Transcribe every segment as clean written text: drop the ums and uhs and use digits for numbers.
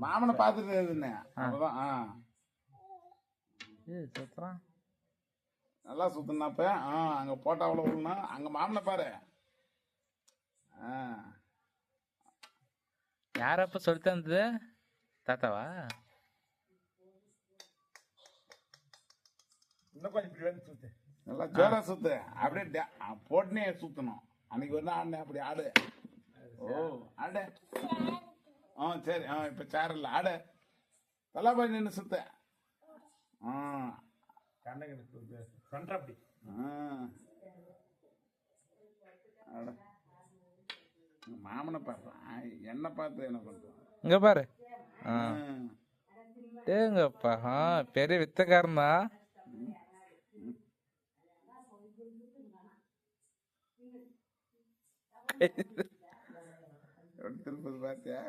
மாமனை பார்த்துட்டு இருந்தேன். அப்பதான் சுத்துறான் நல்லா சுத்தினாப்ப. அங்க போட்டாவில் விழுனா அங்க மாமனை பாரு. யாரப்ப சொல்லிட்டு இருந்தது? தாத்தாவா? இன்னும் கொஞ்சம் இப்படி வந்து சுத்து, நல்லா ஜோரா சுத்து. அப்படியே போட்டுனே சுத்தணும். அன்னைக்கு ஒரு நாள் ஆடு, அப்படி ஆடு. ஓ ஆடு. சரி. இப்ப சேர் இல்ல, ஆடு. தலாபாய் நின்று சுத்த. அப்படி மாமனை பார்ப்பேன், என்ன பார்த்து என்ன பண்றேன். இங்க பாரு. ஏங்கப்பா பெரிய வித்தக்காரன் தான். திருப்பதி பார்த்தியா?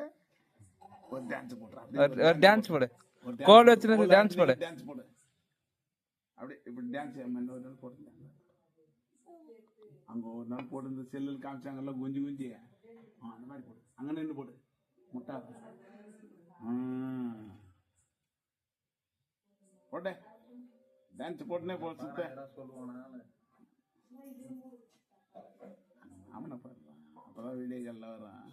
ஒரு டான்ஸ் போடுறான். ஒரு டான்ஸ் போடு, கோல் வச்சு டான்ஸ் போடு. டான்ஸ் போடு. அப்படி இப்படி டான்ஸ் ஒரு நாள் போட்டுருந்தாங்க. அங்க ஒரு நாள் போட்டு இந்த செல்லில் காமிச்சாங்கல்ல, குஞ்சு குஞ்சு. அந்த மாதிரி போடு, அங்க நின்று போடு. முட்டா போட்டே டான்ஸ் போட்டுனே போ சுத்த. ஆமாண்ணா பாருங்க, அப்பதான் வீடியோக்கள்ல வரும்.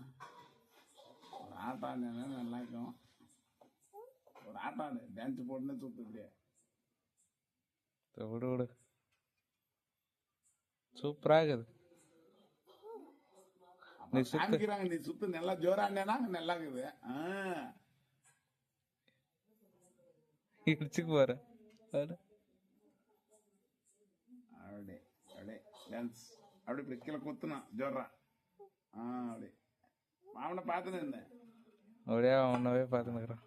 ஒரு ஆட்டாடு நல்லா இருக்கும். ஒரு ஆட்டாடு டான்ஸ் போட்டுனே சுத்து. இப்படியே விடு விடு, சூப்பரா இருக்குது. நீ சுத்து நல்லா ஜோராண்டேனா நல்லா இருக்குது. இடிச்சுக்கு போற அப்படியே அப்படியே டான்ஸ் அப்படி கீழே குத்துனா ஜோரா. அப்படி மாமனை பார்த்துன்னு இருந்தேன். அப்படியே அவனவே பார்த்துன்னு இருக்கிறான்.